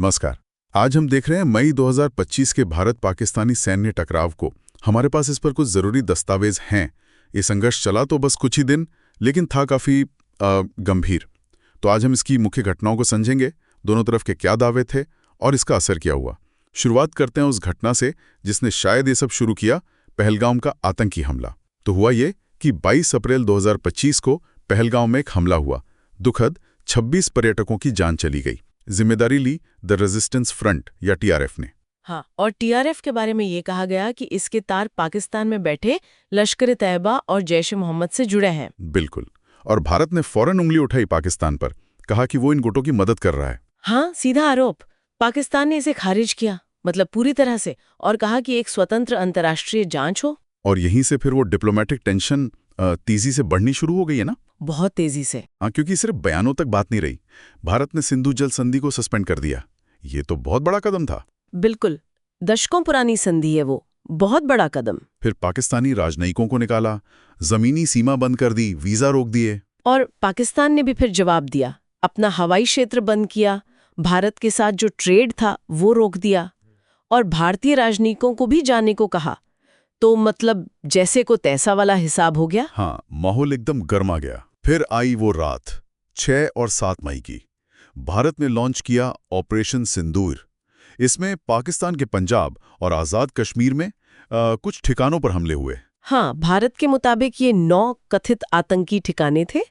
नमस्कार। आज हम देख रहे हैं मई 2025 के भारत पाकिस्तानी सैन्य टकराव को। हमारे पास इस पर कुछ ज़रूरी दस्तावेज हैं। ये संघर्ष चला तो बस कुछ ही दिन, लेकिन था काफ़ी गंभीर। तो आज हम इसकी मुख्य घटनाओं को समझेंगे, दोनों तरफ के क्या दावे थे और इसका असर क्या हुआ। शुरुआत करते हैं उस घटना से जिसने शायद ये सब शुरू किया, पहलगाम का आतंकी हमला। तो हुआ ये कि 22 अप्रैल 2025 को पहलगाम में एक हमला हुआ। दुखद 26 पर्यटकों की जान चली गई। जिम्मेदारी ली द रेजिस्टेंस फ्रंट या टीआरएफ ने। हाँ, और टीआरएफ के बारे में ये कहा गया कि इसके तार पाकिस्तान में बैठे लश्कर-ए-तैयबा और जैश-ए-मोहम्मद से जुड़े हैं। बिल्कुल। और भारत ने फौरन उंगली उठाई पाकिस्तान पर, कहा कि वो इन गुटों की मदद कर रहा है। हाँ, सीधा आरोप। पाकिस्तान ने इसे खारिज किया, मतलब पूरी तरह से, और कहा कि एक स्वतंत्र अंतर्राष्ट्रीय जांच हो। और यहीं से फिर वो डिप्लोमेटिक टेंशन तेजी से बढ़नी शुरू हो गई है ना। बहुत तेजी से। हाँ, क्योंकि सिर्फ बयानों तक बात नहीं रही। भारत ने सिंधु जल संधि को सस्पेंड कर दिया। ये तो बहुत बड़ा कदम था। बिल्कुल, दशकों पुरानी संधि है वो, बहुत बड़ा कदम। फिर पाकिस्तानी राजनयिकों को निकाला, जमीनी सीमा बंद कर दी, वीजा रोक दिए। और पाकिस्तान ने भी फिर जवाब दिया, अपना हवाई क्षेत्र बंद किया, भारत के साथ जो ट्रेड था वो रोक दिया, और भारतीय राजनयिकों को भी जाने को कहा। तो मतलब जैसे को तैसा वाला हिसाब हो गया। हाँ, माहौल एकदम गर्मा गया। फिर आई वो रात 6 और 7 मई की। भारत ने लॉन्च किया ऑपरेशन सिंदूर। इसमें पाकिस्तान के पंजाब और आज़ाद कश्मीर में कुछ ठिकानों पर हमले हुए। हाँ, भारत के मुताबिक ये 9 कथित आतंकी ठिकाने थे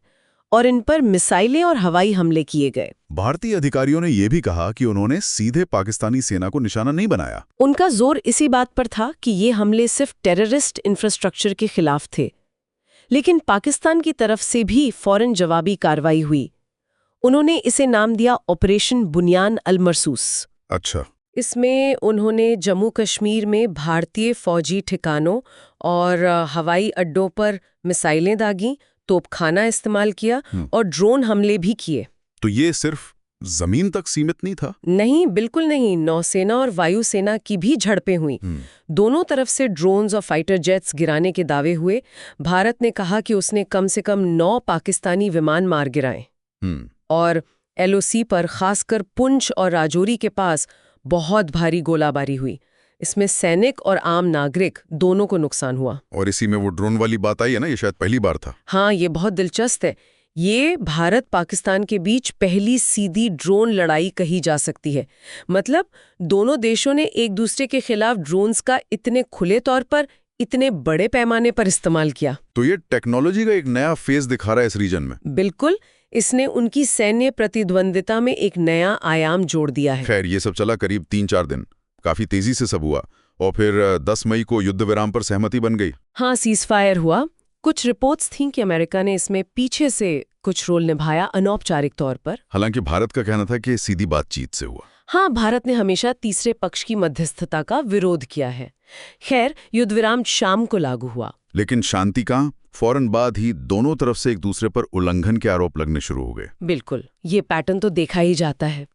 और इन पर मिसाइलें और हवाई हमले किए गए। भारतीय अधिकारियों ने यह भी कहा कि उन्होंने सीधे पाकिस्तानी सेना को निशाना नहीं बनाया। उनका जोर इसी बात पर था कि ये हमले सिर्फ टेररिस्ट इंफ्रास्ट्रक्चर के खिलाफ थे। लेकिन पाकिस्तान की तरफ से भी फौरन जवाबी कार्रवाई हुई। उन्होंने इसे नाम दिया ऑपरेशन बुनियान अल मरसूस। अच्छा। इसमें उन्होंने जम्मू कश्मीर में भारतीय फौजी ठिकानों और हवाई अड्डों पर मिसाइलें दागी, तोपखाना इस्तेमाल किया और ड्रोन हमले भी किए। तो ये सिर्फ जमीन तक सीमित नहीं था? नहीं, बिल्कुल नहीं। नौसेना और वायुसेना की भी झड़पें हुई। दोनों तरफ से ड्रोन्स और फाइटर जेट्स गिराने के दावे हुए। भारत ने कहा कि उसने कम से कम 9 पाकिस्तानी विमान मार गिराए। और एलओसी पर खासकर पुंछ और राजौरी के पास बहुत भारी गोलाबारी हुई। इसमें सैनिक और आम नागरिक दोनों को नुकसान हुआ। और इसी में वो ड्रोन वाली बात आई है ना, ये शायद पहली बार था। हाँ, ये बहुत दिलचस्प है। ये भारत पाकिस्तान के बीच पहली सीधी ड्रोन लड़ाई कही जा सकती है। मतलब दोनों देशों ने एक दूसरे के खिलाफ ड्रोन्स का इतने खुले तौर पर, इतने बड़े पैमाने पर इस्तेमाल किया। तो ये टेक्नोलॉजी का एक नया फेज दिखा रहा है इस रीजन में। बिल्कुल, इसने उनकी सैन्य प्रतिद्वंदिता में एक नया आयाम जोड़ दिया है। खैर, ये सब चला करीब 3-4 दिन, काफी तेजी से सब हुआ। और फिर 10 मई को युद्ध विराम पर सहमति बन गई। हाँ, सीजफायर हुआ। कुछ रिपोर्ट्स थीं कि अमेरिका ने इसमें पीछे से कुछ रोल निभाया, अनौपचारिक तौर पर। हालांकि भारत का कहना था कि सीधी बातचीत से हुआ। हाँ, भारत ने हमेशा तीसरे पक्ष की मध्यस्थता का विरोध किया है। खैर, युद्ध विराम शाम को लागू हुआ। लेकिन शांति का फौरन बाद ही दोनों तरफ से एक दूसरे पर उल्लंघन के आरोप लगने शुरू हो गए। बिल्कुल, ये पैटर्न तो देखा ही जाता है।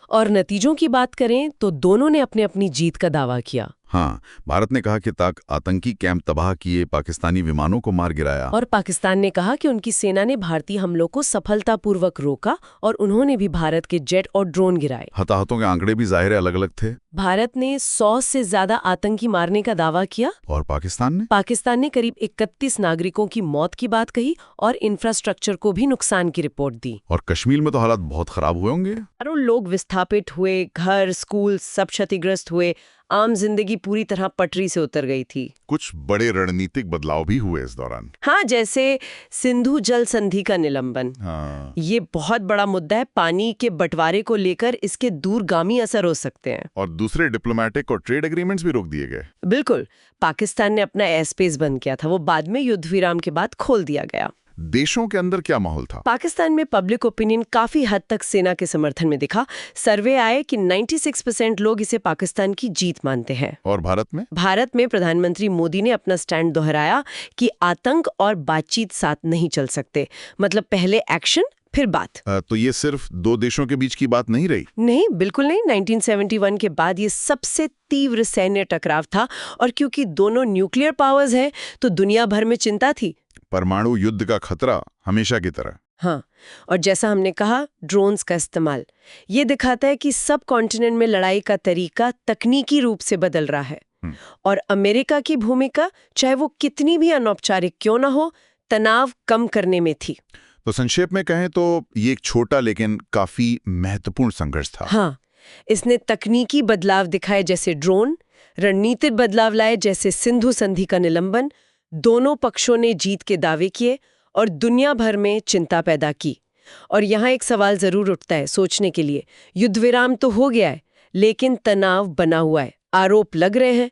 और नतीजों की बात करें तो दोनों ने अपने अपनी जीत का दावा किया। हाँ, भारत ने कहा कि ताक आतंकी कैंप तबाह किए, पाकिस्तानी विमानों को मार गिराया। और पाकिस्तान ने कहा कि उनकी सेना ने भारतीय हमलों को सफलतापूर्वक रोका और उन्होंने भी भारत के जेट और ड्रोन गिराए। हताहतों के आंकड़े भी जाहिर है अलग अलग थे। भारत ने 100 से ज्यादा आतंकी मारने का दावा किया। और पाकिस्तान ने करीब 31 नागरिकों की मौत की बात कही और इंफ्रास्ट्रक्चर को भी नुकसान की रिपोर्ट दी। और कश्मीर में तो हालात बहुत खराब हुए होंगे। हजारों लोग विस्थापित हुए, घर, स्कूल सब क्षतिग्रस्त हुए। आम जिंदगी पूरी तरह पटरी से उतर गई थी। कुछ बड़े रणनीतिक बदलाव भी हुए इस दौरान। हाँ, जैसे सिंधु जल संधि का निलंबन। हाँ। ये बहुत बड़ा मुद्दा है। पानी के बंटवारे को लेकर इसके दूरगामी असर हो सकते हैं। और दूसरे डिप्लोमेटिक और ट्रेड एग्रीमेंट्स भी रोक दिए गए। बिल्कुल, पाकिस्तान ने अपना एयर स्पेस बंद किया था, वो बाद में युद्ध विराम के बाद खोल दिया गया। देशों के अंदर क्या माहौल था? पाकिस्तान में पब्लिक ओपिनियन काफी हद तक सेना के समर्थन में दिखा। सर्वे आए कि 96% लोग इसे पाकिस्तान की जीत मानते हैं। और भारत में प्रधानमंत्री मोदी ने अपना स्टैंड दोहराया कि आतंक और बातचीत साथ नहीं चल सकते। मतलब पहले एक्शन फिर बात। तो ये सिर्फ 2 देशों के बीच की बात नहीं रही? नहीं, बिल्कुल नहीं। 1971 के बाद ये सबसे तीव्र सैन्य टकराव था। और क्योंकि दोनों न्यूक्लियर पावर्स हैं तो दुनिया भर में चिंता थी। परमाणु युद्ध का खतरा हमेशा की तरह। हाँ, और जैसा हमने कहा ड्रोन्स का इस्तेमाल, ये दिखाता है कि सब कॉन्टिनेंट में लड़ाई का तरीका तकनीकी रूप से बदल रहा है। और अमेरिका की भूमिका, चाहे वो कितनी भी अनौपचारिक क्यों ना हो, तनाव कम करने में थी। तो संक्षेप में कहें तो ये एक छोटा लेकिन काफी महत्वपूर्ण संघर्ष था। हाँ, इसने तकनीकी बदलाव दिखाए जैसे ड्रोन, रणनीतिक बदलाव लाए जैसे सिंधु संधि का निलंबन, दोनों पक्षों ने जीत के दावे किए और दुनिया भर में चिंता पैदा की। और यहाँ एक सवाल जरूर उठता है सोचने के लिए, युद्ध विराम तो हो गया है, लेकिन तनाव बना हुआ है, आरोप लग रहे हैं।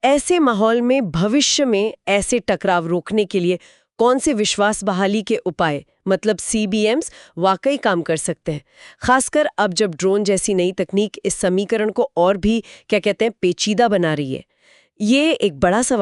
ऐसे माहौल में भविष्य में ऐसे टकराव रोकने के लिए कौन से विश्वास बहाली के उपाय, मतलब CBMs, वाकई काम कर सकते हैं, खासकर अब जब ड्रोन जैसी नई तकनीक इस समीकरण को और भी पेचीदा बना रही है। ये एक बड़ा सवाल